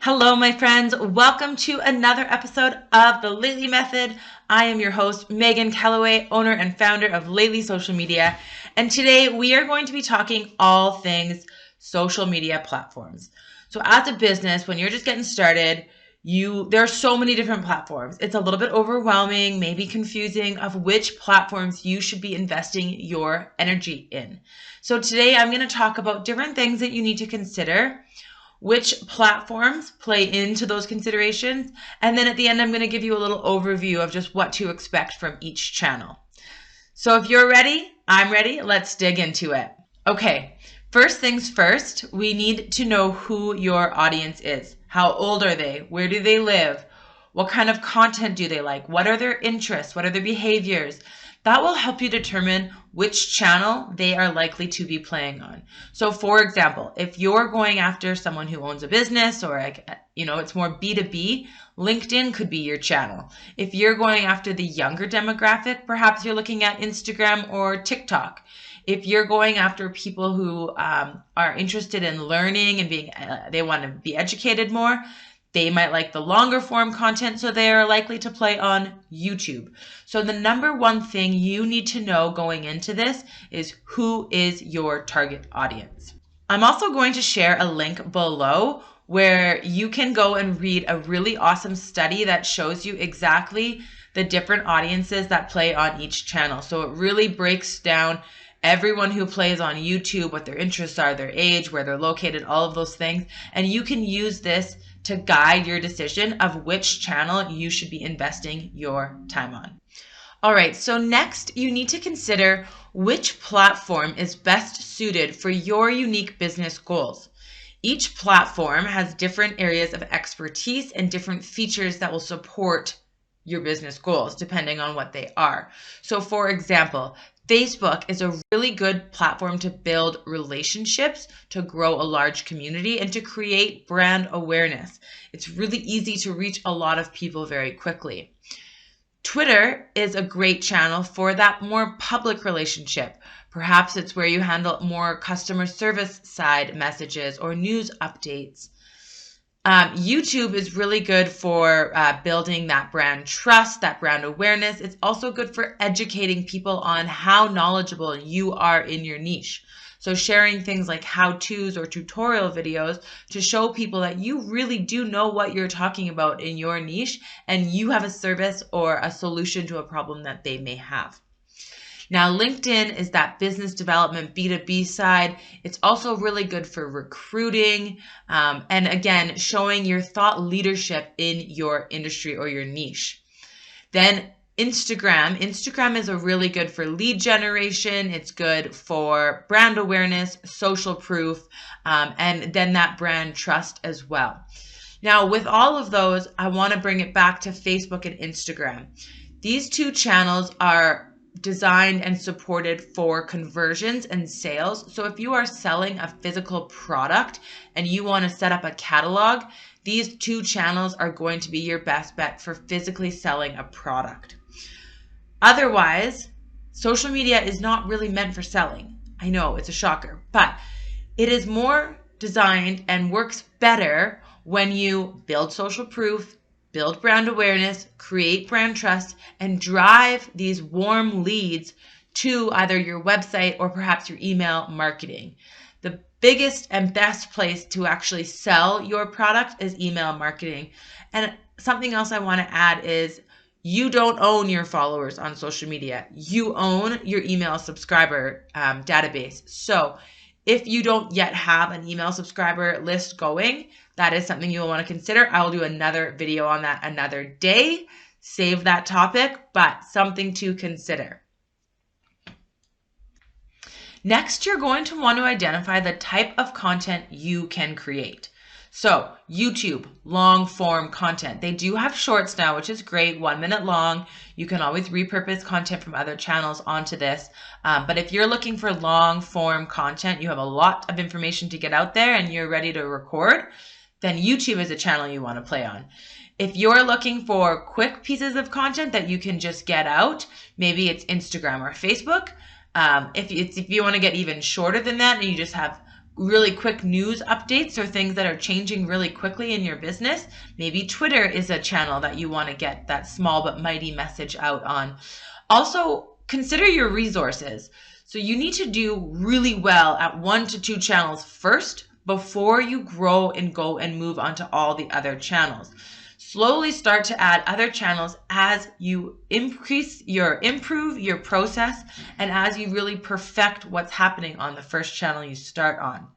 Hello, my friends. Welcome to another episode of The Lately Method. I am your host, Megan Calloway, owner and founder of Lately Social Media. And today we are going to be talking all things social media platforms. So as a business, when you're just getting started, there are so many different platforms. It's a little bit overwhelming, maybe confusing of which platforms you should be investing your energy in. So today I'm going to talk about different things that you need to consider, which platforms play into those considerations, and then at the end I'm going to give you a little overview of just what to expect from each channel. So if you're ready, I'm ready. Let's dig into it. Okay, first things first, we need to know who your audience is. How old are they? Where do they live? What kind of content do they like? What are their interests? What are their behaviors? That will help you determine which channel they are likely to be playing on. So for example, if you're going after someone who owns a business or it's more B2B, LinkedIn could be your channel. If you're going after the younger demographic, perhaps you're looking at Instagram or TikTok. If you're going after people who are interested in learning and they want to be educated more, they might like the longer form content, so they are likely to play on YouTube. So the number one thing you need to know going into this is who is your target audience. I'm also going to share a link below where you can go and read a really awesome study that shows you exactly the different audiences that play on each channel. So it really breaks down everyone who plays on YouTube, what their interests are, their age, where they're located, all of those things. And you can use this to guide your decision of which channel you should be investing your time on. All right, so next you need to consider which platform is best suited for your unique business goals. Each platform has different areas of expertise and different features that will support your business goals depending on what they are. So for example, Facebook is a really good platform to build relationships, to grow a large community, and to create brand awareness. It's really easy to reach a lot of people very quickly. Twitter is a great channel for that more public relationship. Perhaps it's where you handle more customer service side messages or news updates. YouTube is really good for building that brand trust, that brand awareness. It's also good for educating people on how knowledgeable you are in your niche. So sharing things like how-tos or tutorial videos to show people that you really do know what you're talking about in your niche and you have a service or a solution to a problem that they may have. Now, LinkedIn is that business development B2B side. It's also really good for recruiting and again, showing your thought leadership in your industry or your niche. Then Instagram. Instagram is a really good for lead generation. It's good for brand awareness, social proof, and then that brand trust as well. Now, with all of those, I want to bring it back to Facebook and Instagram. These two channels are designed and supported for conversions and sales. So if you are selling a physical product and you want to set up a catalog, these two channels are going to be your best bet for physically selling a product. Otherwise, social media is not really meant for selling. I know it's a shocker, but it is more designed and works better when you build social proof, build brand awareness, create brand trust, and drive these warm leads to either your website or perhaps your email marketing. The biggest and best place to actually sell your product is email marketing. And something else I want to add is you don't own your followers on social media. You own your email subscriber database. So if you don't yet have an email subscriber list going, that is something you will want to consider. I will do another video on that another day. Save that topic, but something to consider. Next, you're going to want to identify the type of content you can create. So YouTube, long form content. They do have shorts now, which is great, 1 minute long. You can always repurpose content from other channels onto this. But if you're looking for long form content, you have a lot of information to get out there and you're ready to record, then YouTube is a channel you want to play on. If you're looking for quick pieces of content that you can just get out, maybe it's Instagram or Facebook. If you want to get even shorter than that and you just have really quick news updates or things that are changing really quickly in your business, maybe Twitter is a channel that you want to get that small but mighty message out on. Also, consider your resources. So you need to do really well at 1 to 2 channels first before you grow and go and move on to all the other channels. Slowly start to add other channels as you improve your process and as you really perfect what's happening on the first channel you start on.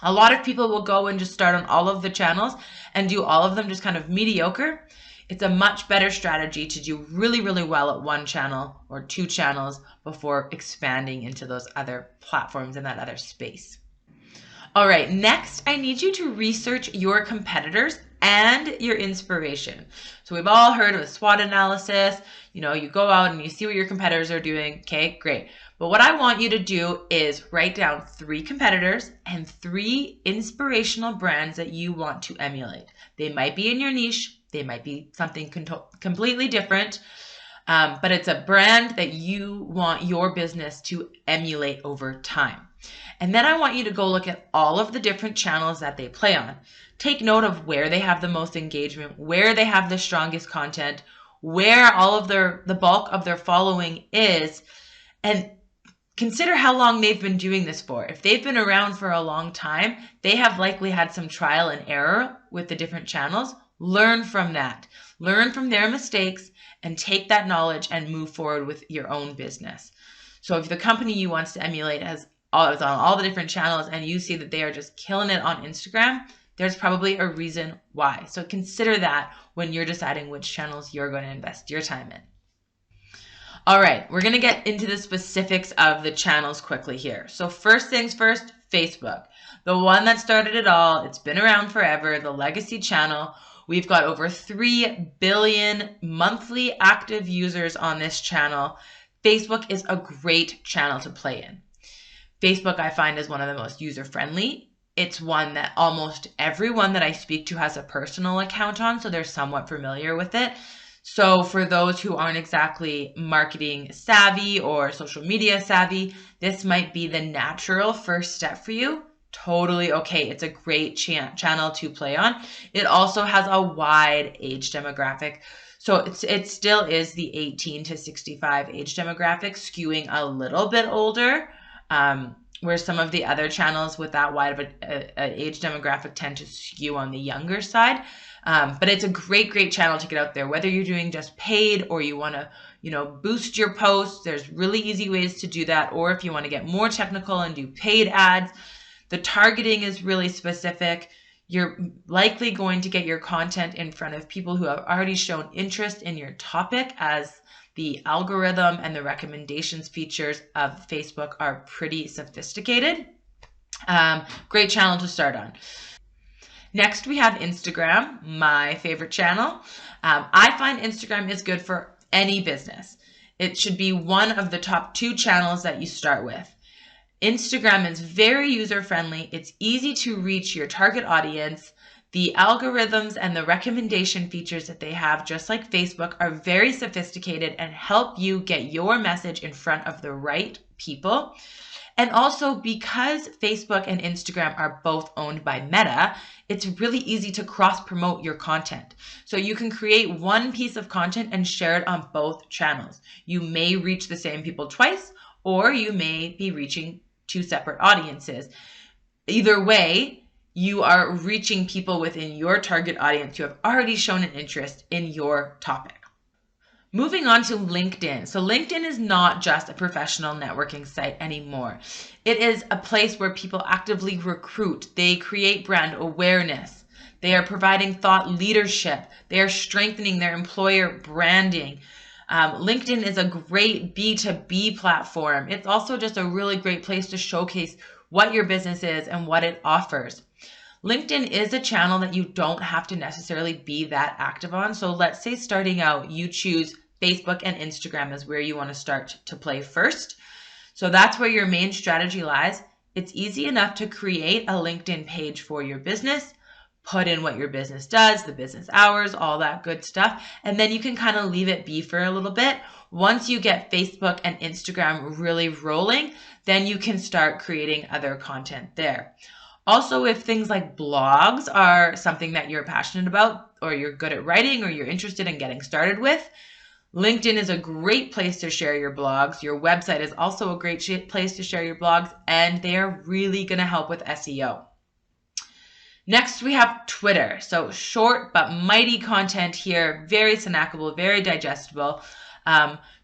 A lot of people will go and just start on all of the channels and do all of them just kind of mediocre. It's a much better strategy to do really, really well at 1 channel or 2 channels before expanding into those other platforms in that other space. All right, next, I need you to research your competitors and your inspiration. So we've all heard of a SWOT analysis. You know, you go out and you see what your competitors are doing. Okay, great. But what I want you to do is write down 3 competitors and 3 inspirational brands that you want to emulate. They might be in your niche. They might be something completely different. But it's a brand that you want your business to emulate over time. And then I want you to go look at all of the different channels that they play on. Take note of where they have the most engagement, where they have the strongest content, where all of the bulk of their following is, and consider how long they've been doing this for. If they've been around for a long time, they have likely had some trial and error with the different channels. Learn from that. Learn from their mistakes and take that knowledge and move forward with your own business. So if the company you want to emulate is on all the different channels and you see that they are just killing it on Instagram, there's probably a reason why. So consider that when you're deciding which channels you're going to invest your time in. All right, we're going to get into the specifics of the channels quickly here. So first things first, Facebook. The one that started it all. It's been around forever, the legacy channel. We've got over 3 billion monthly active users on this channel. Facebook is a great channel to play in. Facebook, I find, is one of the most user-friendly. It's one that almost everyone that I speak to has a personal account on, so they're somewhat familiar with it. So for those who aren't exactly marketing savvy or social media savvy, this might be the natural first step for you. Totally okay. It's a great channel to play on. It also has a wide age demographic. So it still is the 18 to 65 age demographic, skewing a little bit older, where some of the other channels with that wide of an age demographic tend to skew on the younger side. But it's a great, great channel to get out there, whether you're doing just paid or you want to, boost your posts. There's really easy ways to do that. Or if you want to get more technical and do paid ads, the targeting is really specific. You're likely going to get your content in front of people who have already shown interest in your topic, as the algorithm and the recommendations features of Facebook are pretty sophisticated. Great channel to start on. Next, we have Instagram, my favorite channel. I find Instagram is good for any business. It should be one of the top 2 channels that you start with. Instagram is very user-friendly. It's easy to reach your target audience. The algorithms and the recommendation features that they have, just like Facebook, are very sophisticated and help you get your message in front of the right people. And also, because Facebook and Instagram are both owned by Meta, it's really easy to cross-promote your content. So you can create one piece of content and share it on both channels. You may reach the same people twice, or you may be reaching 2 separate audiences. Either way, you are reaching people within your target audience who have already shown an interest in your topic. Moving on to LinkedIn. So LinkedIn is not just a professional networking site anymore. It is a place where people actively recruit. They create brand awareness. They are providing thought leadership. They are strengthening their employer branding. LinkedIn is a great B2B platform. It's also just a really great place to showcase what your business is and what it offers. LinkedIn is a channel that you don't have to necessarily be that active on. So let's say starting out, you choose Facebook and Instagram as where you want to start to play first. So that's where your main strategy lies. It's easy enough to create a LinkedIn page for your business, put in what your business does, the business hours, all that good stuff. And then you can kind of leave it be for a little bit. Once you get Facebook and Instagram really rolling, then you can start creating other content there. Also, if things like blogs are something that you're passionate about, or you're good at writing, or you're interested in getting started with, LinkedIn is a great place to share your blogs. Your website is also a great place to share your blogs, and they're really going to help with SEO. Next, we have Twitter. So short but mighty content here, very snackable, very digestible.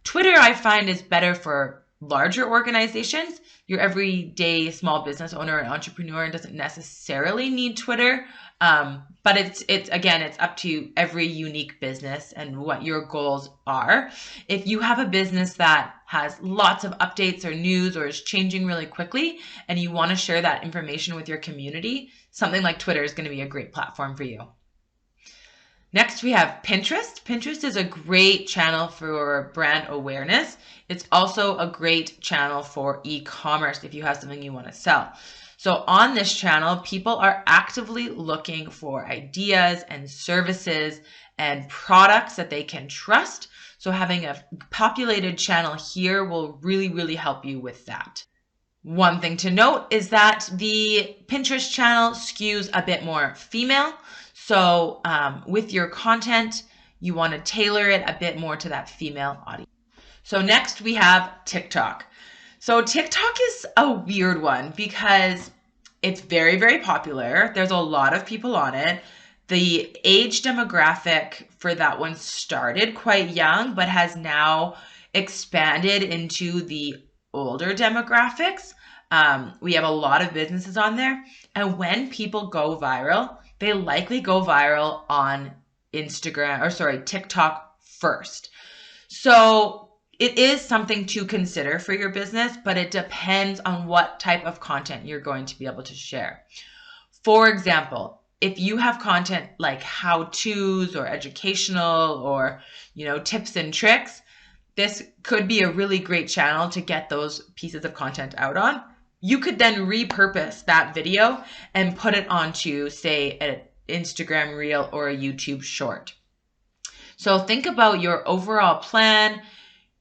Twitter, I find, is better for larger organizations. Your everyday small business owner and entrepreneur doesn't necessarily need Twitter. But it's up to every unique business and what your goals are. If you have a business that has lots of updates or news or is changing really quickly and you want to share that information with your community, something like Twitter is going to be a great platform for you. Next, we have Pinterest. Pinterest is a great channel for brand awareness. It's also a great channel for e-commerce if you have something you want to sell. So on this channel, people are actively looking for ideas and services and products that they can trust. So having a populated channel here will really, really help you with that. One thing to note is that the Pinterest channel skews a bit more female. So with your content, you want to tailor it a bit more to that female audience. So next we have TikTok. So TikTok is a weird one because it's very, very popular. There's a lot of people on it. The age demographic for that one started quite young, but has now expanded into the older demographics. We have a lot of businesses on there. And when people go viral, they likely go viral on TikTok first. So it is something to consider for your business, but it depends on what type of content you're going to be able to share. For example, if you have content like how-tos or educational or, tips and tricks, this could be a really great channel to get those pieces of content out on. You could then repurpose that video and put it onto, say, an Instagram Reel or a YouTube Short. So think about your overall plan,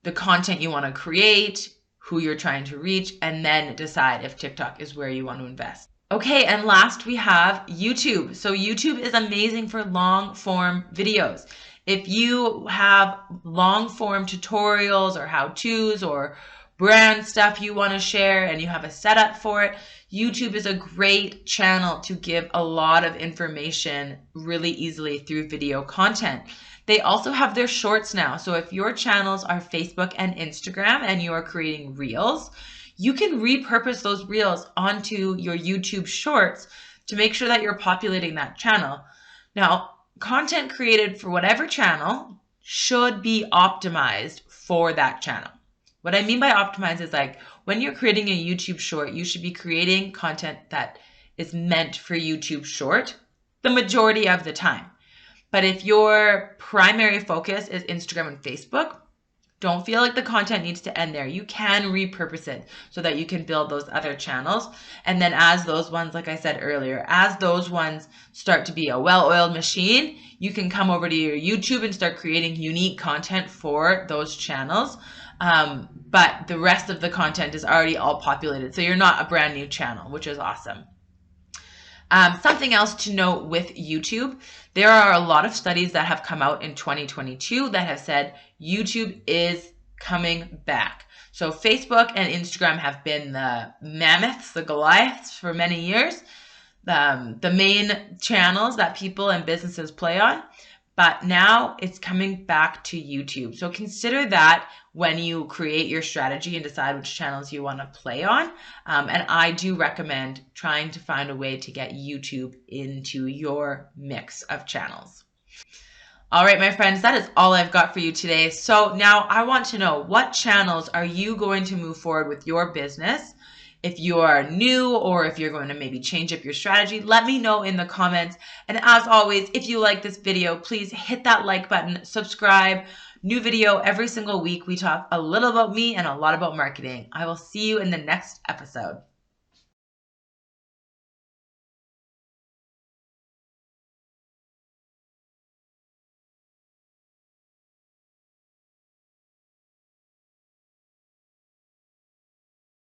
the content you want to create, who you're trying to reach, and then decide if TikTok is where you want to invest. Okay, and last we have YouTube. So YouTube is amazing for long form videos. If you have long form tutorials or how-tos or brand stuff you want to share and you have a setup for it, YouTube is a great channel to give a lot of information really easily through video content. They also have their shorts now. So if your channels are Facebook and Instagram and you are creating reels, you can repurpose those reels onto your YouTube shorts to make sure that you're populating that channel. Now, content created for whatever channel should be optimized for that channel. What I mean by optimized is like when you're creating a YouTube short, you should be creating content that is meant for YouTube short the majority of the time. But if your primary focus is Instagram and Facebook, don't feel like the content needs to end there. You can repurpose it so that you can build those other channels. And then as those ones, like I said earlier, as those ones start to be a well-oiled machine, you can come over to your YouTube and start creating unique content for those channels. But the rest of the content is already all populated. So you're not a brand new channel, which is awesome. Something else to note with YouTube, there are a lot of studies that have come out in 2022 that have said YouTube is coming back. So Facebook and Instagram have been the mammoths, the Goliaths for many years, the main channels that people and businesses play on. But now it's coming back to YouTube. So consider that when you create your strategy and decide which channels you want to play on. And I do recommend trying to find a way to get YouTube into your mix of channels. All right, my friends, that is all I've got for you today. So now I want to know, what channels are you going to move forward with your business? If you are new or if you're going to maybe change up your strategy, let me know in the comments. And as always, if you like this video, please hit that like button, subscribe. New video every single week. We talk a little about me and a lot about marketing. I will see you in the next episode.